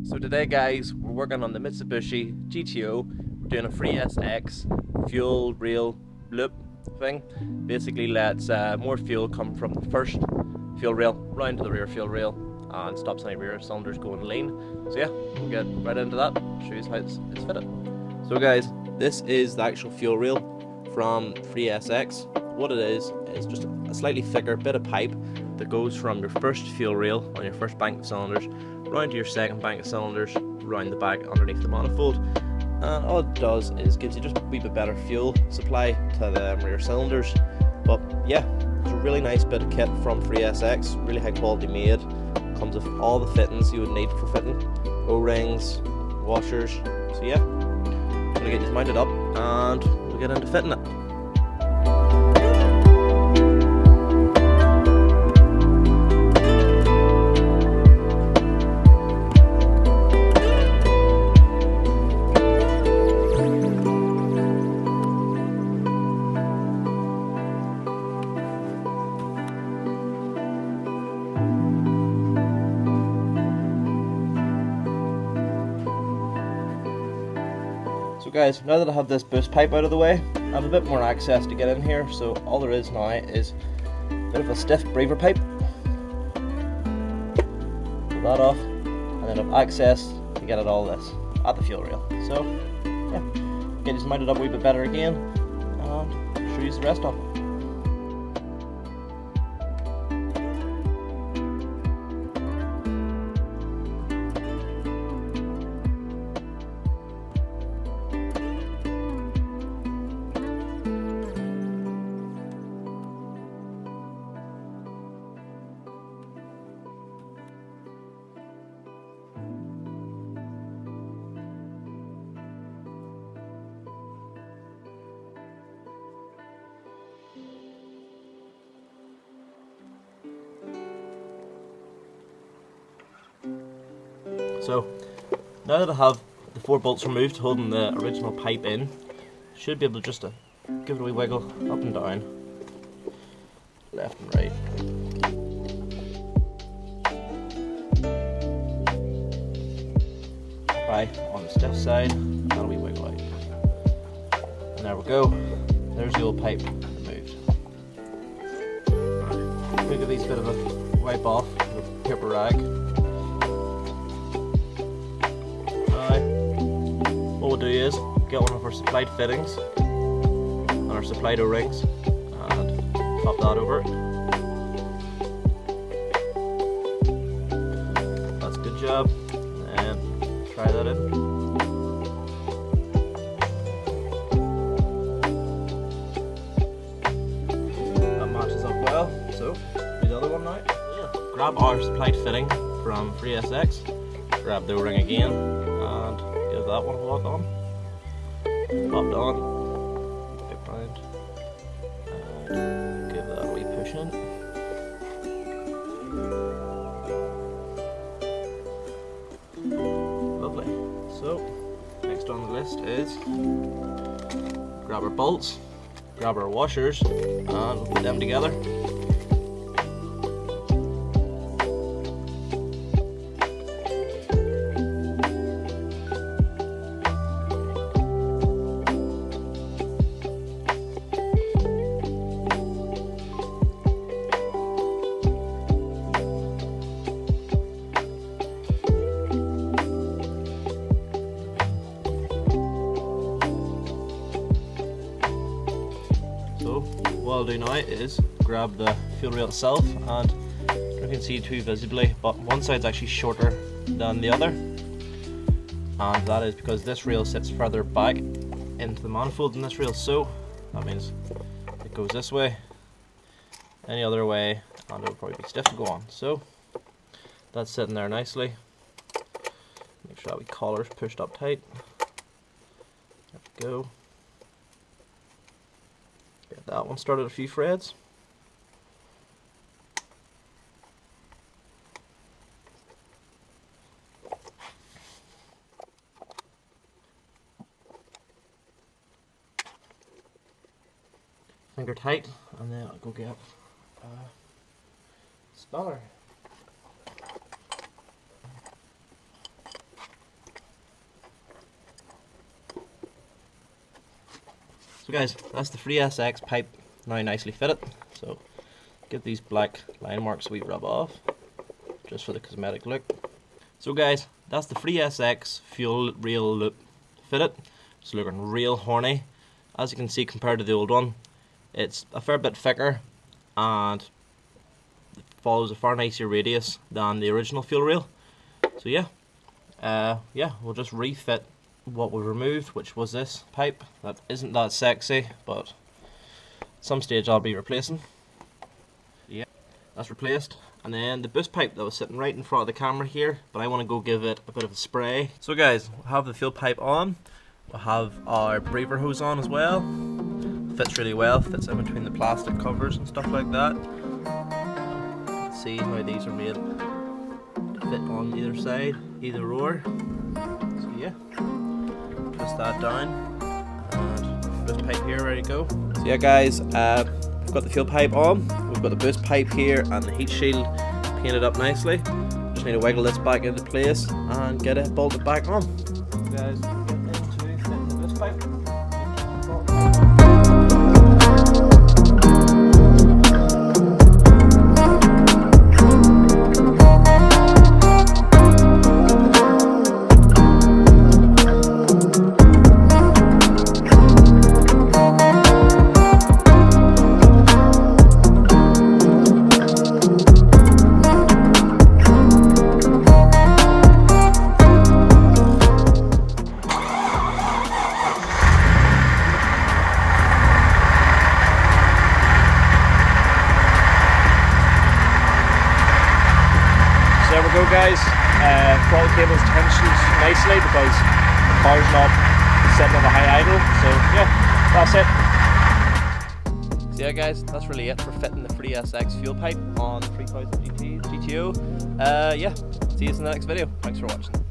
So today guys, we're working on the Mitsubishi GTO. We're doing a free SX fuel rail loop thing. Basically lets more fuel come from the first fuel rail round to the rear fuel rail and stops any rear cylinders going lean. So yeah, we'll get right into that, show you how it's fitted. So guys, this is the actual fuel rail from Free SX. What it is just a slightly thicker bit of pipe that goes from your first fuel rail on your first bank of cylinders round to your second bank of cylinders, round the back underneath the manifold. And all it does is gives you just a wee bit better fuel supply to the rear cylinders. But yeah, it's a really nice bit of kit from Free SX, really high quality made. Comes with all the fittings you would need for fitting, O-rings, washers. So yeah, I'm gonna get these mounted up and we'll get into fitting it. So guys, now that I have this boost pipe out of the way, I have a bit more access to get in here, so all there is now is a bit of a stiff breather pipe. Pull that off, and then have access to get at all this at the fuel rail. So yeah, get these mounted up a wee bit better again, and show you the rest of it. So now that I have the 4 bolts removed holding the original pipe in, should be able just to give it a wee wiggle up and down, left and right. Try on the stiff side, and a wee wiggle out. And there we go, there's the old pipe removed. Right. We'll give these a bit of a wipe off with a paper rag. What we'll do is get one of our supplied fittings and our supplied O-rings and pop that over it. That's a good job. And try that in. That matches up well. So do the other one now. Yeah. Grab our supplied fitting from Free SX. Grab the O-ring again and give that one a walk on. Popped on, dip round, and give that a wee push in. Lovely. So, next on the list is grab our bolts, grab our washers, and we'll put them together. So what I'll do now is grab the fuel rail itself, and you can see too visibly, but one side's actually shorter than the other, and that is because this rail sits further back into the manifold than this rail, so that means it goes this way, any other way, and it'll probably be stiff to go on. So that's sitting there nicely. Make sure that wee collar's pushed up tight. There we go. Get that one started a few threads. Finger tight, and then I'll go get a spanner. So guys, that's the 3SX pipe now nicely fitted. So give these black line marks a wee rub off, just for the cosmetic look. So guys, that's the 3SX fuel rail loop fitted. It's looking real horny. As you can see, compared to the old one, it's a fair bit thicker and it follows a far nicer radius than the original fuel rail. So yeah, we'll just refit what we removed, which was this pipe. That isn't that sexy, but at some stage I'll be replacing. Yeah, that's replaced. And then the boost pipe that was sitting right in front of the camera here, but I want to go give it a bit of a spray. So guys, we'll have the fuel pipe on. We'll have our breather hose on as well. Fits really well, fits in between the plastic covers and stuff like that. Let's see how these are made to fit on either side, either or. So yeah, twist that down, and boost pipe here, ready to go. So yeah guys, we've got the fuel pipe on, we've got the boost pipe here and the heat shield painted up nicely. Just need to wiggle this back into place and get it bolted back on. So guys, get into fitting the boost pipe. There we go guys, throttle cable's tensioned nicely because the car's not sitting on a high idle, so yeah, that's it. So yeah guys, that's really it for fitting the 3SX fuel pipe on the 3000 GTO. Yeah, see you in the next video, thanks for watching.